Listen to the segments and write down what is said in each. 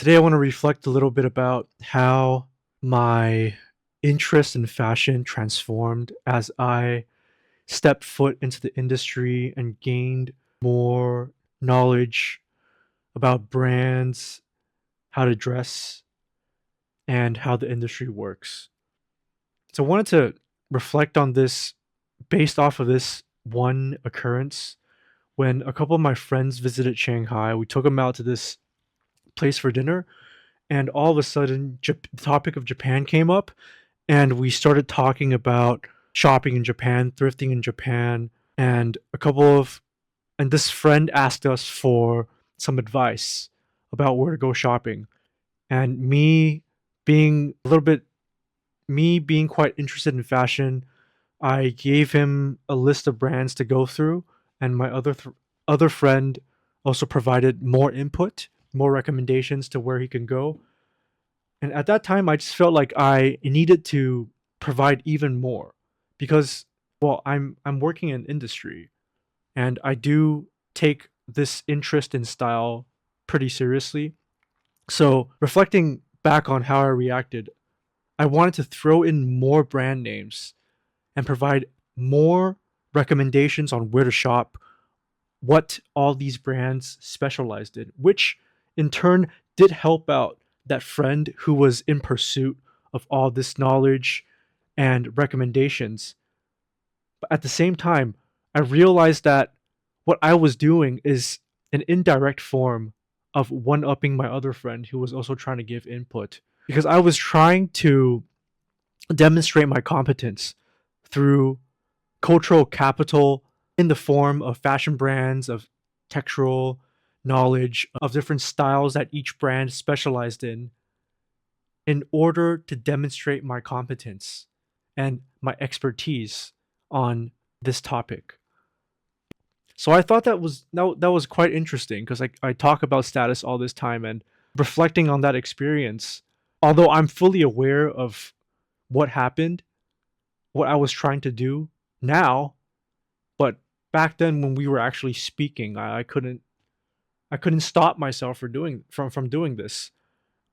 Today, I want to reflect a little bit about how my interest in fashion transformed as I stepped foot into the industry and gained more knowledge about brands, how to dress, and how the industry works. So, I wanted to reflect on this based off of this one occurrence when a couple of my friends visited Shanghai. We took them out to this place for dinner, and all of a sudden, the topic of Japan came up, and we started talking about shopping in Japan, thrifting in Japan, and this friend asked us for some advice about where to go shopping. And being a little bit, me being quite interested in fashion, I gave him a list of brands to go through, and my other friend also provided more input, more recommendations to where he can go. And at that time, I just felt like I needed to provide even more because, well, I'm working in industry, and I do take this interest in style pretty seriously. So reflecting back on how I reacted, I wanted to throw in more brand names and provide more recommendations on where to shop, what all these brands specialized in, which in turn did help out that friend who was in pursuit of all this knowledge and recommendations. But at the same time, I realized that what I was doing is an indirect form of one upping my other friend who was also trying to give input because I was trying to demonstrate my competence through cultural capital in the form of fashion brands, of textural knowledge, of different styles that each brand specialized in order to demonstrate my competence and my expertise on this topic. So I thought that was quite interesting because I talk about status all this time and reflecting on that experience. Although I'm fully aware of what happened, what I was trying to do now, but back then when we were actually speaking, I couldn't stop myself from doing this.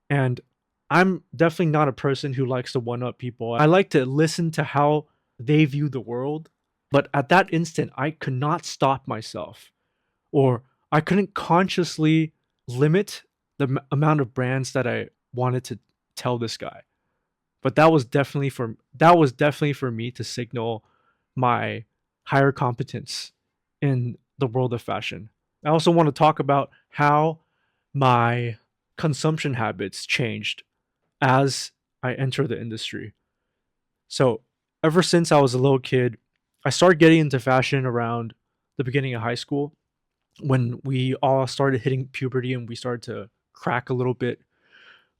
And I'm definitely not a person who likes to one up people. I like to listen to how they view the world. But at that instant, I could not stop myself, or I couldn't consciously limit the amount of brands that I wanted to tell this guy. But that was definitely for me to signal my higher competence in the world of fashion. I also want to talk about how my consumption habits changed as I entered the industry. So, ever since I was a little kid, I started getting into fashion around the beginning of high school when we all started hitting puberty and we started to crack a little bit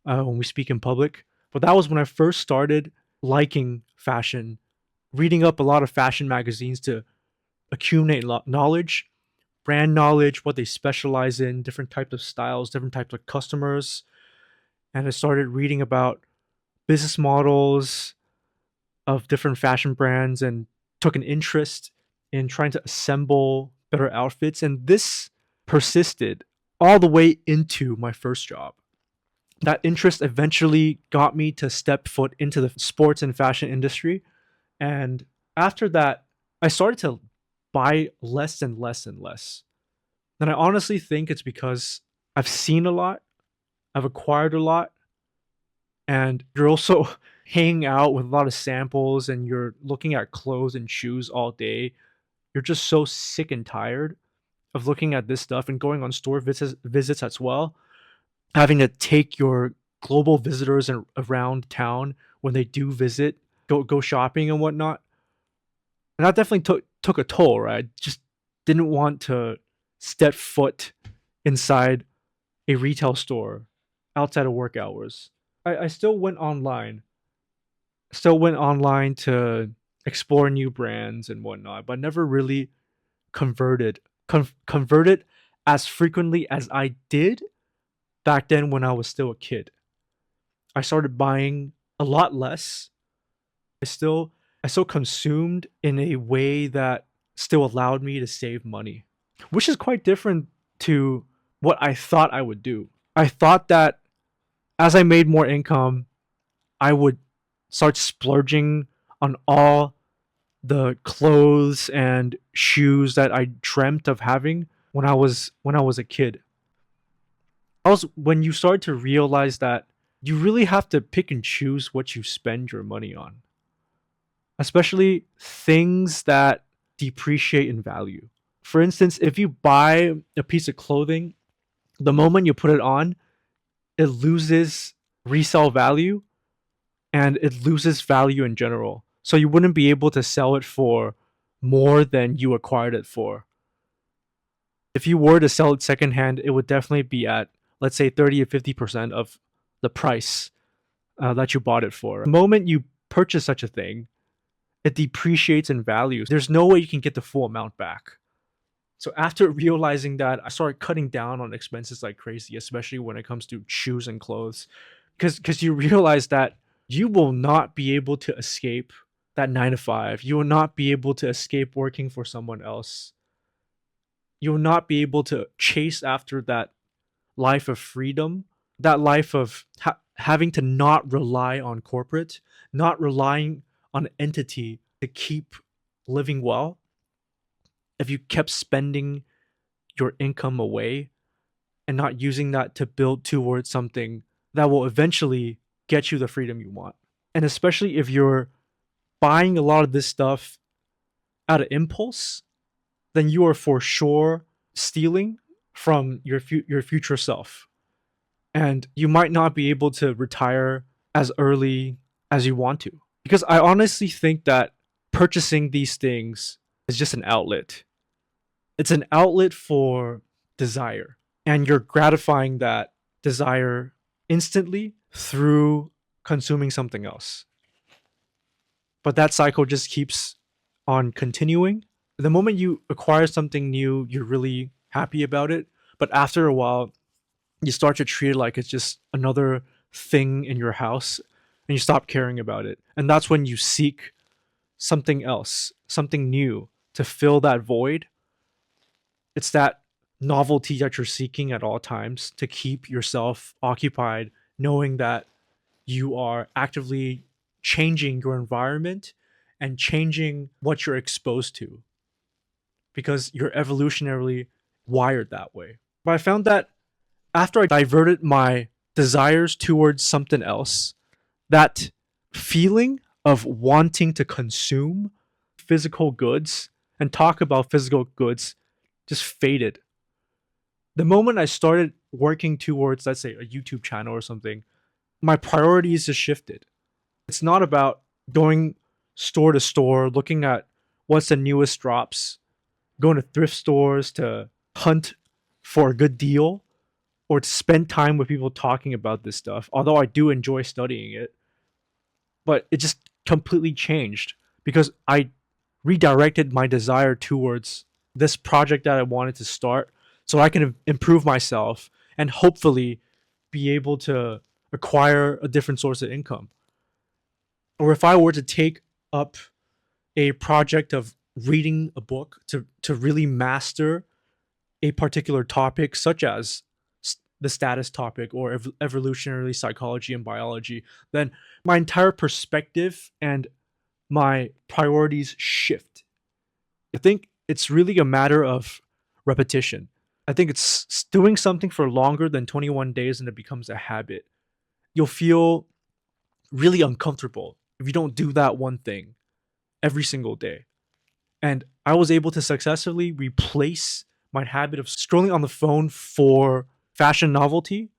when we speak in public. But that was when I first started liking fashion, reading up a lot of fashion magazines to accumulate knowledge, brand knowledge, what they specialize in, different types of styles, different types of customers. And I started reading about business models of different fashion brands and took an interest in trying to assemble better outfits. And this persisted all the way into my first job. That interest eventually got me to step foot into the sports and fashion industry. And after that, I started to buy less and less and less. And I honestly think it's because I've seen a lot, I've acquired a lot, and you're also hanging out with a lot of samples and you're looking at clothes and shoes all day. You're just so sick and tired of looking at this stuff and going on store visits as well, having to take your global visitors around town when they do visit, go shopping and whatnot. And that definitely took a toll, right? I just didn't want to step foot inside a retail store outside of work hours. I still went online to explore new brands and whatnot, but never really converted as frequently as I did back then when I was still a kid. I started buying a lot less. I still consumed in a way that still allowed me to save money, which is quite different to what I thought I would do. I thought that As I made more income, I would start splurging on all the clothes and shoes that I dreamt of having when I was a kid. Also, when you start to realize that you really have to pick and choose what you spend your money on, especially things that depreciate in value. For instance, if you buy a piece of clothing, the moment you put it on, it loses resale value and it loses value in general. So you wouldn't be able to sell it for more than you acquired it for. If you were to sell it secondhand, it would definitely be at, let's say, 30 or 50% of the price that you bought it for. The moment you purchase such a thing, it depreciates in value. There's no way you can get the full amount back. So after realizing that, I started cutting down on expenses like crazy, especially when it comes to shoes and clothes, because you realize that you will not be able to escape that 9 to 5. You will not be able to escape working for someone else. You will not be able to chase after that life of freedom, that life of having to not rely on corporate, not relying on an entity to keep living well. If you kept spending your income away and not using that to build towards something that will eventually get you the freedom you want. And especially if you're buying a lot of this stuff out of impulse, then you are for sure stealing from your future self. And you might not be able to retire as early as you want to. Because I honestly think that purchasing these things is just an outlet. It's an outlet for desire. And you're gratifying that desire instantly through consuming something else. But that cycle just keeps on continuing. The moment you acquire something new, you're really happy about it. But after a while, you start to treat it like it's just another thing in your house and you stop caring about it. And that's when you seek something else, something new to fill that void. It's that novelty that you're seeking at all times to keep yourself occupied, knowing that you are actively changing your environment and changing what you're exposed to because you're evolutionarily wired that way. But I found that after I diverted my desires towards something else, that feeling of wanting to consume physical goods and talk about physical goods just faded. The moment I started working towards, let's say, a YouTube channel or something, my priorities just shifted. It's not about going store to store, looking at what's the newest drops, going to thrift stores to hunt for a good deal or to spend time with people talking about this stuff. Although I do enjoy studying it, but it just completely changed because I redirected my desire towards this project that I wanted to start so I can improve myself and hopefully be able to acquire a different source of income. Or if I were to take up a project of reading a book to really master a particular topic, such as the status topic or evolutionary psychology and biology, then my entire perspective and my priorities shift. I think it's really a matter of repetition. I think it's doing something for longer than 21 days and it becomes a habit. You'll feel really uncomfortable if you don't do that one thing every single day. And I was able to successfully replace my habit of scrolling on the phone for fashion novelty,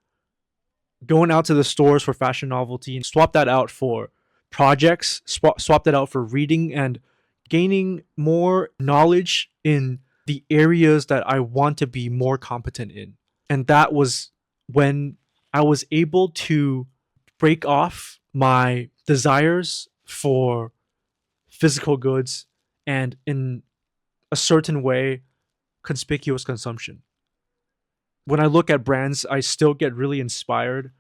going out to the stores for fashion novelty, and swap that out for projects, swap that out for reading and gaining more knowledge in the areas that I want to be more competent in. And that was when I was able to break off my desires for physical goods and in a certain way conspicuous consumption. When I look at brands, I still get really inspired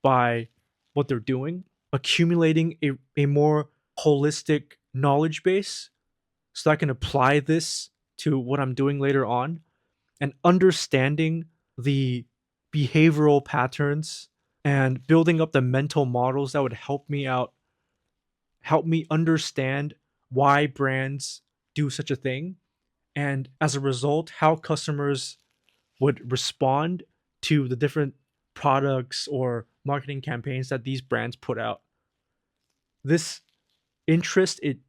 by what they're doing, accumulating a more holistic knowledge base so I can apply this to what I'm doing later on and understanding the behavioral patterns and building up the mental models that would help me out, help me understand why brands do such a thing, and as a result, how customers would respond to the different products or marketing campaigns that these brands put out. This interest, it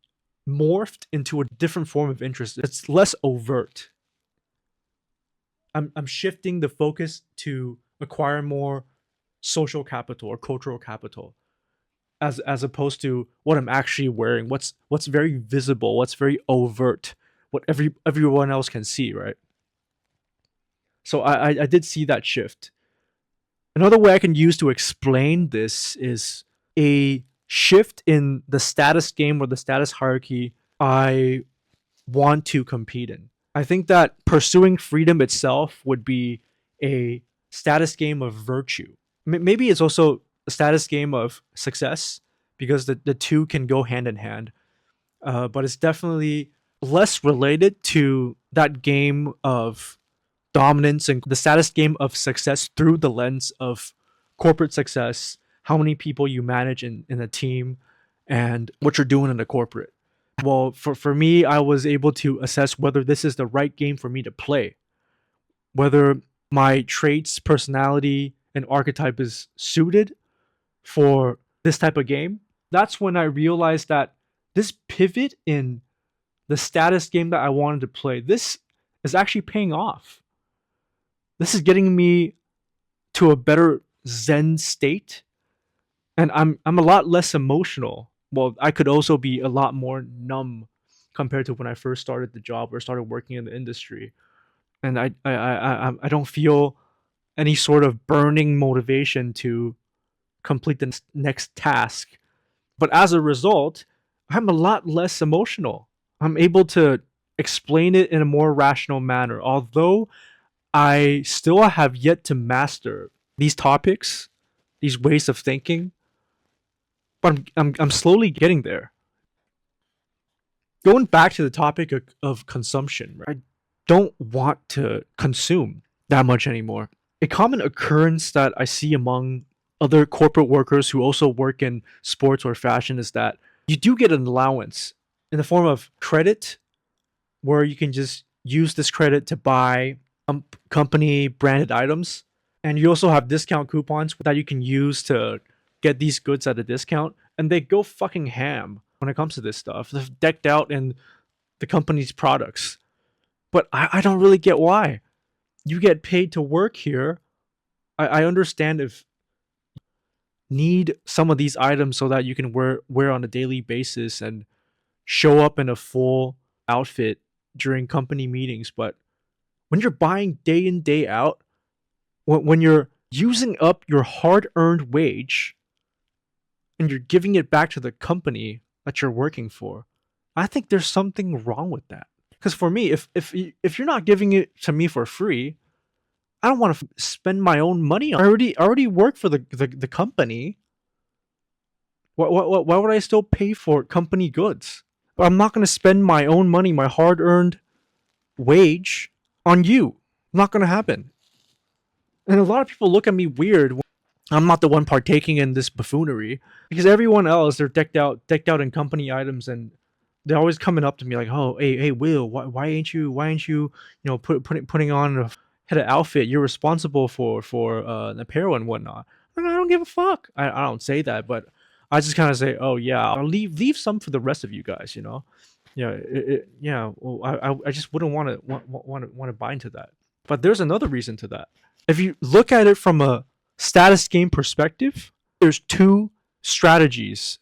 morphed into a different form of interest. It's less overt. I'm shifting the focus to acquire more social capital or cultural capital, as opposed to what I'm actually wearing, what's very visible, what's very overt, what everyone else can see, right? So I did see that shift. Another way I can use to explain this is a shift in the status game or the status hierarchy I want to compete in. I think that pursuing freedom itself would be a status game of virtue. Maybe it's also a status game of success because the two can go hand in hand. But it's definitely less related to that game of dominance and the status game of success through the lens of corporate success, how many people you manage in a team, and what you're doing in a corporate. Well, for me, I was able to assess whether this is the right game for me to play, whether my traits, personality, and archetype is suited for this type of game. That's when I realized that this pivot in the status game that I wanted to play, this is actually paying off. This is getting me to a better zen state, and I'm a lot less emotional. Well, I could also be a lot more numb compared to when I first started the job or started working in the industry. And I don't feel any sort of burning motivation to complete the next task. But as a result, I'm a lot less emotional. I'm able to explain it in a more rational manner. Although I still have yet to master these topics, these ways of thinking, but I'm slowly getting there. Going back to the topic of consumption, right? I don't want to consume that much anymore. A common occurrence that I see among other corporate workers who also work in sports or fashion is that you do get an allowance in the form of credit, where you can just use this credit to buy company branded items. And you also have discount coupons that you can use to get these goods at a discount. And they go fucking ham when it comes to this stuff. They're decked out in the company's products. But I don't really get why. You get paid to work here. I understand if need some of these items so that you can wear on a daily basis and show up in a full outfit during company meetings. But when you're buying day in, day out, when you're using up your hard-earned wage and you're giving it back to the company that you're working for, I think there's something wrong with that. Because for me, if you're not giving it to me for free, I don't want to spend my own money on. I already work for the company. Why would I still pay for company goods? But I'm not going to spend my own money, my hard-earned wage, on you. Not going to happen. And a lot of people look at me weird when I'm not the one partaking in this buffoonery, because everyone else, they're decked out in company items, and they're always coming up to me like, "Oh, hey, Will, why ain't you putting on a head of outfit? You're responsible for an apparel and whatnot." And I don't give a fuck. I don't say that, but I just kind of say, "Oh yeah, I'll leave some for the rest of you guys," you know. Yeah, yeah. Well, I just wouldn't want to buy into that. But there's another reason to that. If you look at it from a status game perspective, there's two strategies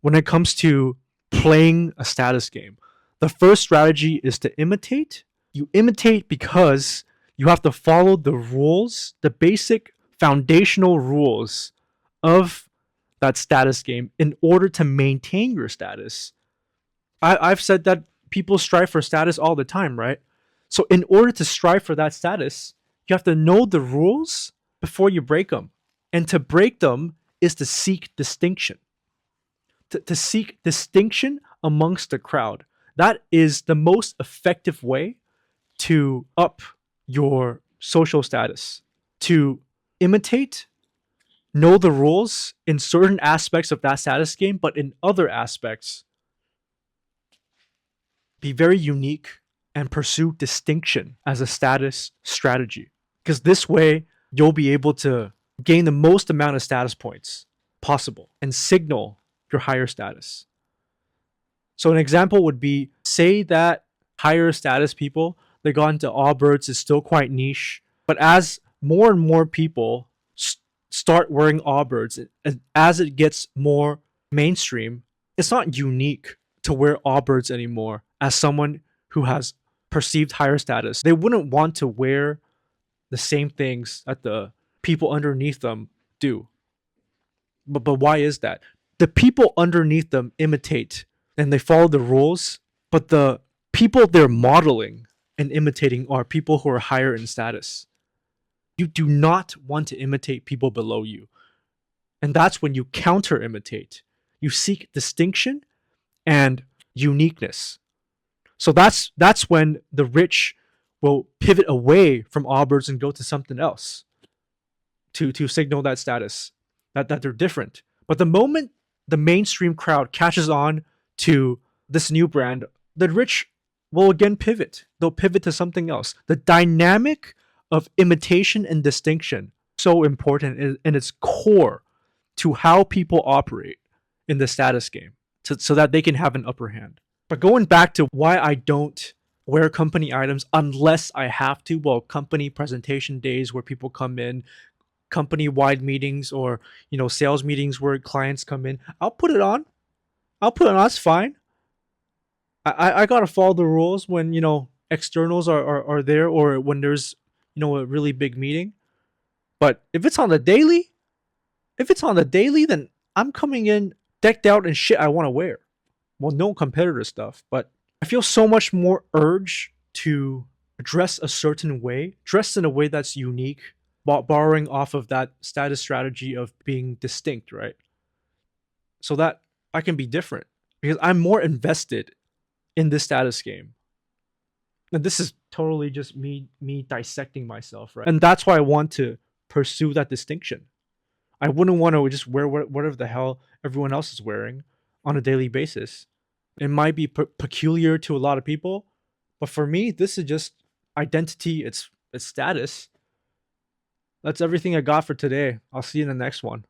when it comes to playing a status game. The first strategy is to imitate. You imitate because you have to follow the rules, the basic foundational rules of that status game in order to maintain your status. I've said that people strive for status all the time, right? So in order to strive for that status, you have to know the rules before you break them. And to break them is to seek distinction. To seek distinction amongst the crowd. That is the most effective way to up your social status. To imitate know the rules in certain aspects of that status game, but in other aspects, be very unique and pursue distinction as a status strategy. Because this way, you'll be able to gain the most amount of status points possible and signal your higher status. So an example would be, say that higher status people, they got into Allbirds, is still quite niche, but as more and more people start wearing Allbirds, as it gets more mainstream, it's not unique to wear Allbirds anymore as someone who has perceived higher status. They wouldn't want to wear the same things that the people underneath them do. But why is that? The people underneath them imitate and they follow the rules, but the people they're modeling and imitating are people who are higher in status. You do not want to imitate people below you. And that's when you counter imitate. You seek distinction and uniqueness. So that's when the rich will pivot away from Allbirds and go to something else to signal that status, that they're different. But the moment the mainstream crowd catches on to this new brand, the rich will again pivot. They'll pivot to something else. The dynamic of imitation and distinction so important in its core to how people operate in the status game, so that they can have an upper hand. But going back to why I don't wear company items unless I have to, well, company presentation days where people come in, company wide meetings, or sales meetings where clients come in, I'll put it on. It's fine. I gotta follow the rules when externals are there, or when there's a really big meeting. But if it's on the daily, then I'm coming in decked out in shit I want to wear. Well, no competitor stuff, but I feel so much more urge to dress a certain way, dress in a way that's unique, borrowing off of that status strategy of being distinct, right? So that I can be different because I'm more invested in this status game. And this is totally just me dissecting myself, right? And that's why I want to pursue that distinction. I wouldn't want to just wear whatever the hell everyone else is wearing on a daily basis. It might be peculiar to a lot of people, but for me, this is just identity. It's status. That's everything I got for today. I'll see you in the next one.